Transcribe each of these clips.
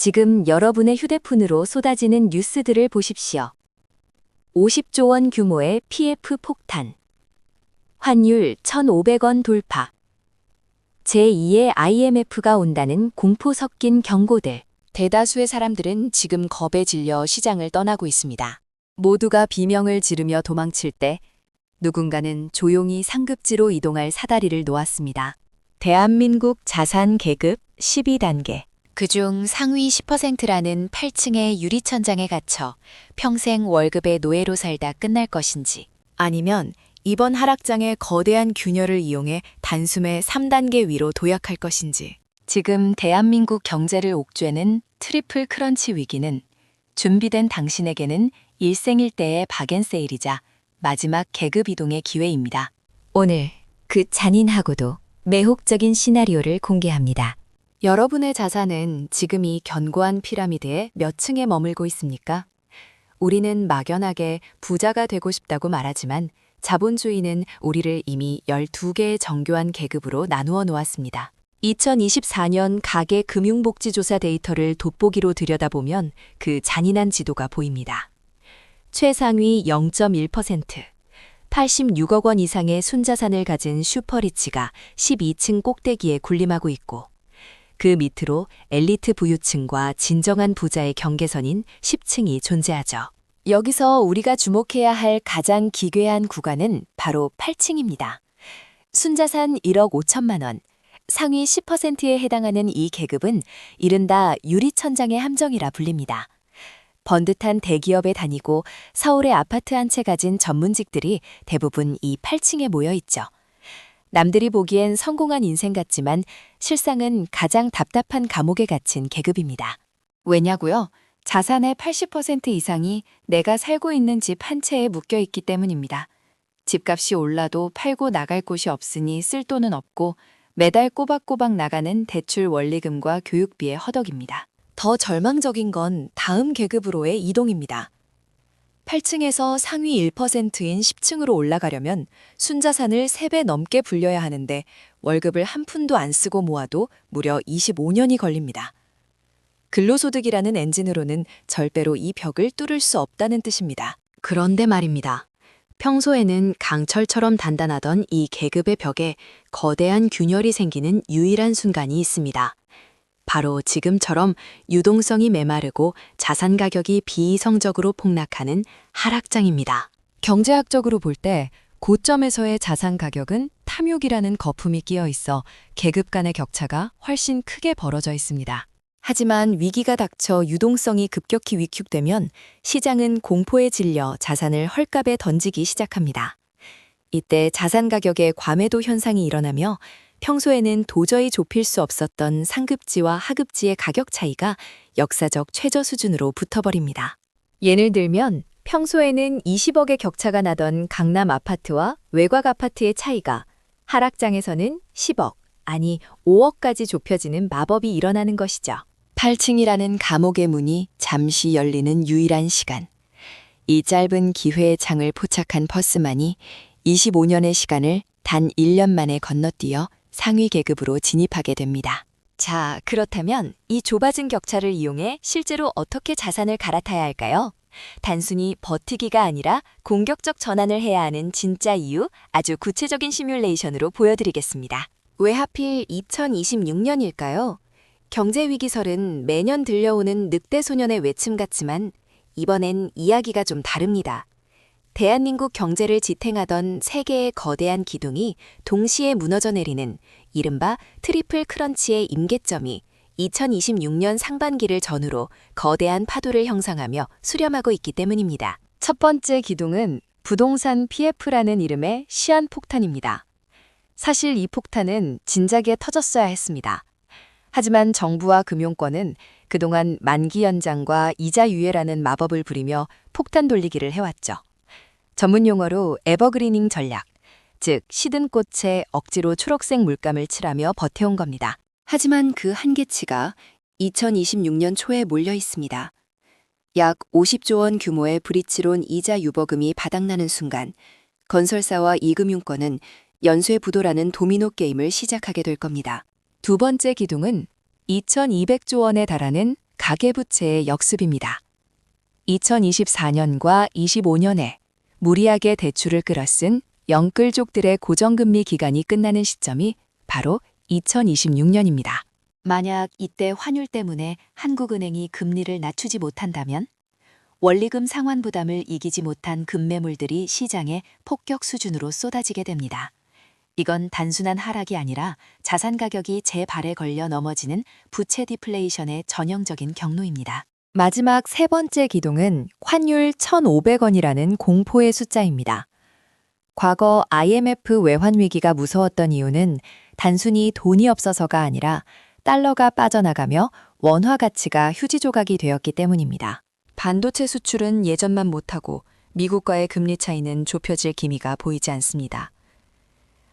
지금 여러분의 휴대폰으로 쏟아지는 뉴스들을 보십시오. 50조 원 규모의 PF 폭탄. 환율 1,500원 돌파. 제2의 IMF가 온다는 공포 섞인 경고들. 대다수의 사람들은 지금 겁에 질려 시장을 떠나고 있습니다. 모두가 비명을 지르며 도망칠 때 누군가는 조용히 상급지로 이동할 사다리를 놓았습니다. 대한민국 자산 계급 12단계. 그중 상위 10%라는 8층의 유리천장에 갇혀 평생 월급의 노예로 살다 끝날 것인지, 아니면 이번 하락장의 거대한 균열을 이용해 단숨에 3단계 위로 도약할 것인지. 지금 대한민국 경제를 옥죄는 트리플 크런치 위기는 준비된 당신에게는 일생일대의 박앤세일이자 마지막 계급 이동의 기회입니다. 오늘 그 잔인하고도 매혹적인 시나리오를 공개합니다. 여러분의 자산은 지금 이 견고한 피라미드의 몇 층에 머물고 있습니까? 우리는 막연하게 부자가 되고 싶다고 말하지만 자본주의는 우리를 이미 12개의 정교한 계급으로 나누어 놓았습니다. 2024년 가계 금융복지조사 데이터를 돋보기로 들여다보면 그 잔인한 지도가 보입니다. 최상위 0.1%, 86억 원 이상의 순자산을 가진 슈퍼리치가 12층 꼭대기에 군림하고 있고, 그 밑으로 엘리트 부유층과 진정한 부자의 경계선인 10층이 존재하죠. 여기서 우리가 주목해야 할 가장 기괴한 구간은 바로 8층입니다. 순자산 1억 5천만 원, 상위 10%에 해당하는 이 계급은 이른바 유리천장의 함정이라 불립니다. 번듯한 대기업에 다니고 서울의 아파트 한 채 가진 전문직들이 대부분 이 8층에 모여 있죠. 남들이 보기엔 성공한 인생 같지만 실상은 가장 답답한 감옥에 갇힌 계급입니다. 왜냐고요? 자산의 80% 이상이 내가 살고 있는 집 한 채에 묶여 있기 때문입니다. 집값이 올라도 팔고 나갈 곳이 없으니 쓸 돈은 없고 매달 꼬박꼬박 나가는 대출 원리금과 교육비의 허덕입니다. 더 절망적인 건 다음 계급으로의 이동입니다. 8층에서 상위 1%인 10층으로 올라가려면 순자산을 3배 넘게 불려야 하는데 월급을 한 푼도 안 쓰고 모아도 무려 25년이 걸립니다. 근로소득이라는 엔진으로는 절대로 이 벽을 뚫을 수 없다는 뜻입니다. 그런데 말입니다. 평소에는 강철처럼 단단하던 이 계급의 벽에 거대한 균열이 생기는 유일한 순간이 있습니다. 바로 지금처럼 유동성이 메마르고 자산 가격이 비이성적으로 폭락하는 하락장입니다. 경제학적으로 볼 때 고점에서의 자산 가격은 탐욕이라는 거품이 끼어 있어 계급 간의 격차가 훨씬 크게 벌어져 있습니다. 하지만 위기가 닥쳐 유동성이 급격히 위축되면 시장은 공포에 질려 자산을 헐값에 던지기 시작합니다. 이때 자산 가격의 과매도 현상이 일어나며 평소에는 도저히 좁힐 수 없었던 상급지와 하급지의 가격 차이가 역사적 최저 수준으로 붙어버립니다. 예를 들면 평소에는 20억의 격차가 나던 강남 아파트와 외곽 아파트의 차이가 하락장에서는 10억, 아니 5억까지 좁혀지는 마법이 일어나는 것이죠. 8층이라는 감옥의 문이 잠시 열리는 유일한 시간. 이 짧은 기회의 창을 포착한 퍼스만이 25년의 시간을 단 1년 만에 건너뛰어 상위 계급으로 진입하게 됩니다. 자, 그렇다면 이 좁아진 격차를 이용해 실제로 어떻게 자산을 갈아타야 할까요? 단순히 버티기가 아니라 공격적 전환을 해야 하는 진짜 이유, 아주 구체적인 시뮬레이션으로 보여드리겠습니다. 왜 하필 2026년일까요? 경제위기설은 매년 들려오는 늑대소년의 외침 같지만 이번엔 이야기가 좀 다릅니다. 대한민국 경제를 지탱하던 세 개의 거대한 기둥이 동시에 무너져 내리는 이른바 트리플 크런치의 임계점이 2026년 상반기를 전후로 거대한 파도를 형성하며 수렴하고 있기 때문입니다. 첫 번째 기둥은 부동산 PF라는 이름의 시한폭탄입니다. 사실 이 폭탄은 진작에 터졌어야 했습니다. 하지만 정부와 금융권은 그동안 만기 연장과 이자 유예라는 마법을 부리며 폭탄 돌리기를 해왔죠. 전문 용어로 에버그리닝 전략, 즉 시든 꽃에 억지로 초록색 물감을 칠하며 버텨온 겁니다. 하지만 그 한계치가 2026년 초에 몰려 있습니다. 약 50조 원 규모의 브릿지론 이자 유보금이 바닥나는 순간 건설사와 이금융권은 연쇄부도라는 도미노 게임을 시작하게 될 겁니다. 두 번째 기둥은 2,200조 원에 달하는 가계부채의 역습입니다. 2024년과 25년에 무리하게 대출을 끌어쓴 영끌족들의 고정금리 기간이 끝나는 시점이 바로 2026년입니다. 만약 이때 환율 때문에 한국은행이 금리를 낮추지 못한다면 원리금 상환 부담을 이기지 못한 금매물들이 시장에 폭격 수준으로 쏟아지게 됩니다. 이건 단순한 하락이 아니라 자산 가격이 재발에 걸려 넘어지는 부채 디플레이션의 전형적인 경로입니다. 마지막 세 번째 기둥은 환율 1,500원이라는 공포의 숫자입니다. 과거 IMF 외환 위기가 무서웠던 이유는 단순히 돈이 없어서가 아니라 달러가 빠져나가며 원화 가치가 휴지 조각이 되었기 때문입니다. 반도체 수출은 예전만 못하고 미국과의 금리 차이는 좁혀질 기미가 보이지 않습니다.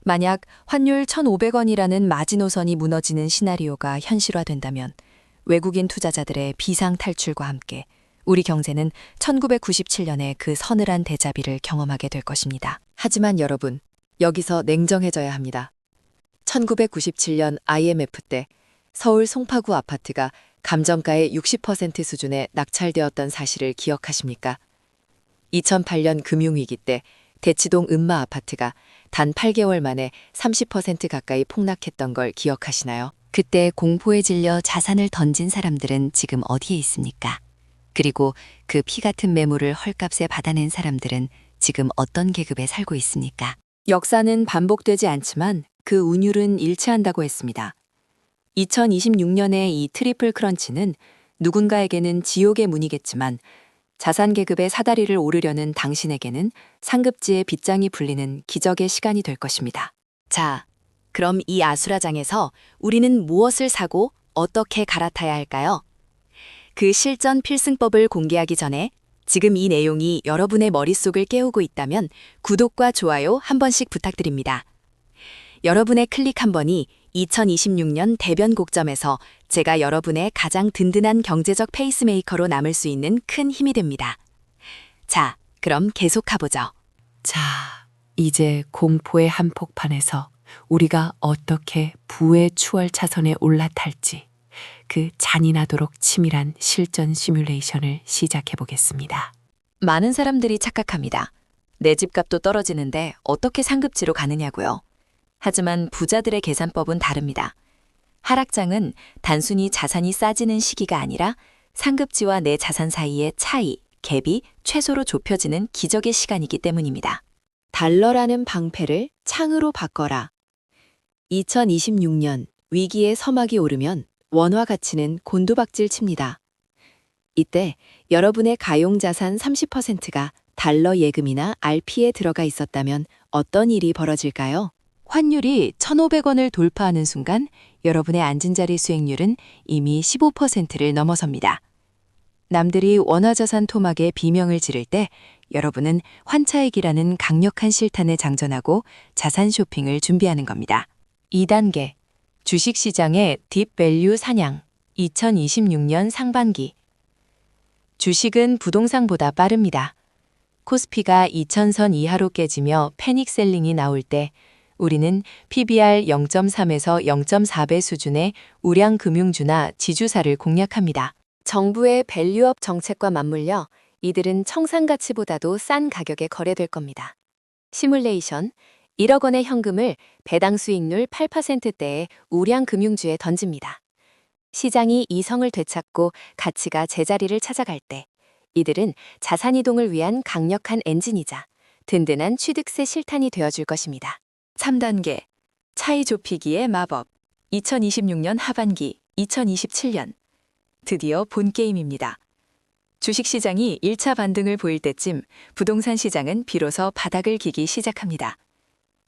만약 환율 1,500원이라는 마지노선이 무너지는 시나리오가 현실화된다면 외국인 투자자들의 비상 탈출과 함께 우리 경제는 1997년의 그 서늘한 대자비를 경험하게 될 것입니다. 하지만 여러분, 여기서 냉정해져야 합니다. 1997년 IMF 때 서울 송파구 아파트가 감정가의 60% 수준에 낙찰되었던 사실을 기억하십니까? 2008년 금융위기 때 대치동 은마 아파트가 단 8개월 만에 30% 가까이 폭락했던 걸 기억하시나요? 그때 공포에 질려 자산을 던진 사람들은 지금 어디에 있습니까? 그리고 그 피 같은 매물을 헐값에 받아낸 사람들은 지금 어떤 계급에 살고 있습니까? 역사는 반복되지 않지만 그 운율은 일치한다고 했습니다. 2026년의 이 트리플 크런치는 누군가에게는 지옥의 문이겠지만 자산 계급의 사다리를 오르려는 당신에게는 상급지의 빗장이 풀리는 기적의 시간이 될 것입니다. 자, 그럼 이 아수라장에서 우리는 무엇을 사고 어떻게 갈아타야 할까요? 그 실전 필승법을 공개하기 전에 지금 이 내용이 여러분의 머릿속을 깨우고 있다면 구독과 좋아요 한 번씩 부탁드립니다. 여러분의 클릭 한 번이 2026년 대변 곡점에서 제가 여러분의 가장 든든한 경제적 페이스메이커로 남을 수 있는 큰 힘이 됩니다. 자, 그럼 계속 가보죠. 자, 이제 공포의 한복판에서 우리가 어떻게 부의 추월 차선에 올라탈지 그 잔인하도록 치밀한 실전 시뮬레이션을 시작해 보겠습니다. 많은 사람들이 착각합니다. 내 집값도 떨어지는데 어떻게 상급지로 가느냐고요. 하지만 부자들의 계산법은 다릅니다. 하락장은 단순히 자산이 싸지는 시기가 아니라 상급지와 내 자산 사이의 차이, 갭이 최소로 좁혀지는 기적의 시간이기 때문입니다. 달러라는 방패를 창으로 바꿔라. 2026년 위기의 서막이 오르면 원화 가치는 곤두박질 칩니다. 이때 여러분의 가용자산 30%가 달러 예금이나 RP에 들어가 있었다면 어떤 일이 벌어질까요? 환율이 1,500원을 돌파하는 순간 여러분의 앉은 자리 수익률은 이미 15%를 넘어섭니다. 남들이 원화자산 토막에 비명을 지를 때 여러분은 환차익이라는 강력한 실탄에 장전하고 자산 쇼핑을 준비하는 겁니다. 2단계, 주식시장의 딥밸류 사냥, 2026년 상반기. 주식은 부동산보다 빠릅니다. 코스피가 2000선 이하로 깨지며 패닉셀링이 나올 때 우리는 PBR 0.3에서 0.4배 수준의 우량 금융주나 지주사를 공략합니다. 정부의 밸류업 정책과 맞물려 이들은 청산가치보다도 싼 가격에 거래될 겁니다. 시뮬레이션, 1억 원의 현금을 배당 수익률 8%대의 우량 금융주에 던집니다. 시장이 이성을 되찾고 가치가 제자리를 찾아갈 때 이들은 자산 이동을 위한 강력한 엔진이자 든든한 취득세 실탄이 되어줄 것입니다. 3단계, 차이 좁히기의 마법, 2026년 하반기, 2027년. 드디어 본 게임입니다. 주식시장이 1차 반등을 보일 때쯤 부동산 시장은 비로소 바닥을 기기 시작합니다.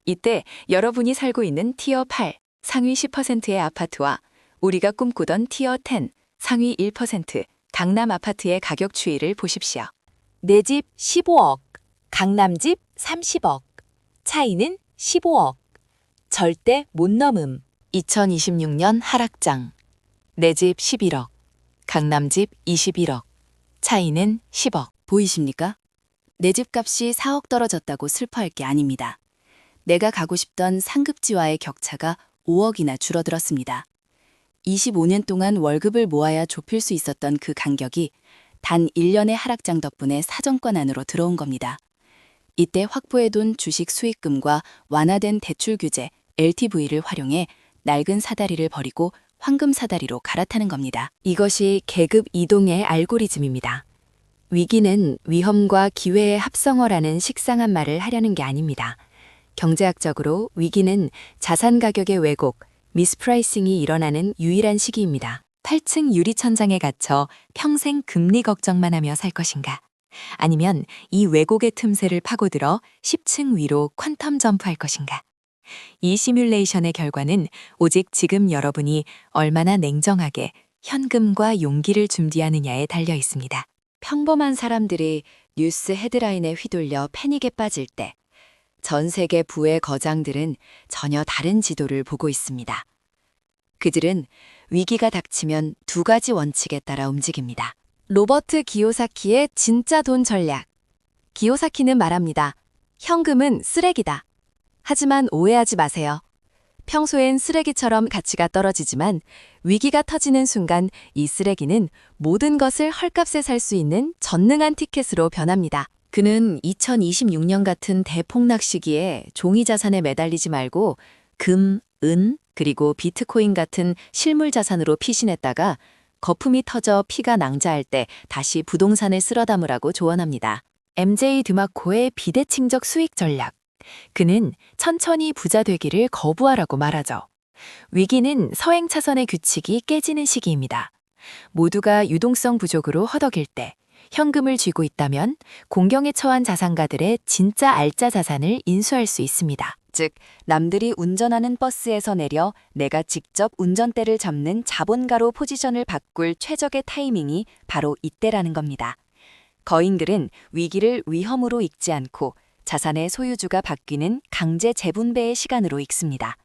이때 여러분이 살고 있는 티어 8, 상위 10%의 아파트와 우리가 꿈꾸던 티어 10, 상위 1%, 강남 아파트의 가격 추이를 보십시오. 내 집 15억, 강남 집 30억, 차이는 15억. 절대 못 넘음. 2026년 하락장. 내 집 11억, 강남 집 21억, 차이는 10억. 보이십니까? 내 집값이 4억 떨어졌다고 슬퍼할 게 아닙니다. 내가 가고 싶던 상급지와의 격차가 5억이나 줄어들었습니다. 25년 동안 월급을 모아야 좁힐 수 있었던 그 간격이 단 1년의 하락장 덕분에 사정권 안으로 들어온 겁니다. 이때 확보해둔 주식 수익금과 완화된 대출 규제 LTV를 활용해 낡은 사다리를 버리고 황금 사다리로 갈아타는 겁니다. 이것이 계급 이동의 알고리즘입니다. 위기는 위험과 기회의 합성어라는 식상한 말을 하려는 게 아닙니다. 경제학적으로 위기는 자산 가격의 왜곡, 미스프라이싱이 일어나는 유일한 시기입니다. 8층 유리천장에 갇혀 평생 금리 걱정만 하며 살 것인가? 아니면 이 왜곡의 틈새를 파고들어 10층 위로 퀀텀 점프할 것인가? 이 시뮬레이션의 결과는 오직 지금 여러분이 얼마나 냉정하게 현금과 용기를 준비하느냐에 달려 있습니다. 평범한 사람들이 뉴스 헤드라인에 휘둘려 패닉에 빠질 때 전 세계 부의 거장들은 전혀 다른 지도를 보고 있습니다. 그들은 위기가 닥치면 두 가지 원칙에 따라 움직입니다. 로버트 기요사키의 진짜 돈 전략. 기요사키는 말합니다. 현금은 쓰레기다. 하지만 오해하지 마세요. 평소엔 쓰레기처럼 가치가 떨어지지만 위기가 터지는 순간 이 쓰레기는 모든 것을 헐값에 살 수 있는 전능한 티켓으로 변합니다. 그는 2026년 같은 대폭락 시기에 종이 자산에 매달리지 말고 금, 은, 그리고 비트코인 같은 실물 자산으로 피신했다가 거품이 터져 피가 낭자할 때 다시 부동산을 쓸어 담으라고 조언합니다. MJ 드마코의 비대칭적 수익 전략. 그는 천천히 부자 되기를 거부하라고 말하죠. 위기는 서행 차선의 규칙이 깨지는 시기입니다. 모두가 유동성 부족으로 허덕일 때 현금을 쥐고 있다면 공경에 처한 자산가들의 진짜 알짜 자산을 인수할 수 있습니다. 즉, 남들이 운전하는 버스에서 내려 내가 직접 운전대를 잡는 자본가로 포지션을 바꿀 최적의 타이밍이 바로 이때라는 겁니다. 거인들은 위기를 위험으로 읽지 않고 자산의 소유주가 바뀌는 강제 재분배의 시간으로 읽습니다.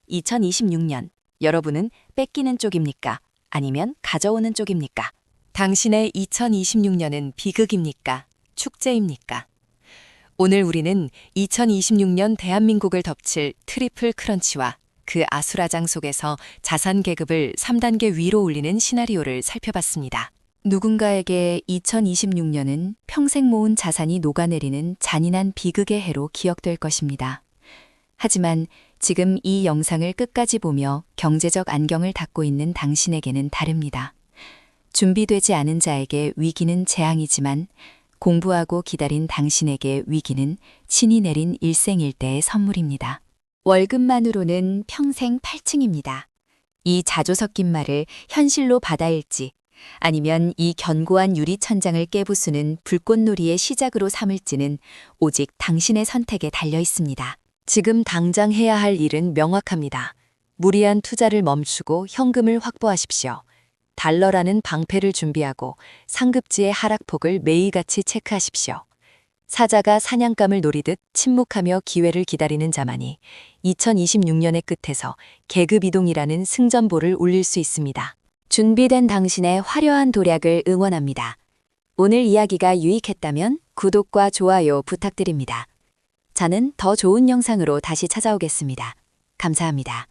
2026년, 여러분은 뺏기는 쪽입니까? 아니면 가져오는 쪽입니까? 당신의 2026년은 비극입니까? 축제입니까? 오늘 우리는 2026년 대한민국을 덮칠 트리플 크런치와 그 아수라장 속에서 자산 계급을 3단계 위로 올리는 시나리오를 살펴봤습니다. 누군가에게 2026년은 평생 모은 자산이 녹아내리는 잔인한 비극의 해로 기억될 것입니다. 하지만 지금 이 영상을 끝까지 보며 경제적 안경을 닫고 있는 당신에게는 다릅니다. 준비되지 않은 자에게 위기는 재앙이지만 공부하고 기다린 당신에게 위기는 신이 내린 일생일대의 선물입니다. 월급만으로는 평생 8층입니다. 이 자조 섞인 말을 현실로 받아일지 아니면 이 견고한 유리천장을 깨부수는 불꽃놀이의 시작으로 삼을지는 오직 당신의 선택에 달려 있습니다. 지금 당장 해야 할 일은 명확합니다. 무리한 투자를 멈추고 현금을 확보하십시오. 달러라는 방패를 준비하고 상급지의 하락폭을 매일같이 체크하십시오. 사자가 사냥감을 노리듯 침묵하며 기회를 기다리는 자만이 2026년의 끝에서 계급 이동이라는 승전보를 울릴 수 있습니다. 준비된 당신의 화려한 도략을 응원합니다. 오늘 이야기가 유익했다면 구독과 좋아요 부탁드립니다. 저는 더 좋은 영상으로 다시 찾아오겠습니다. 감사합니다.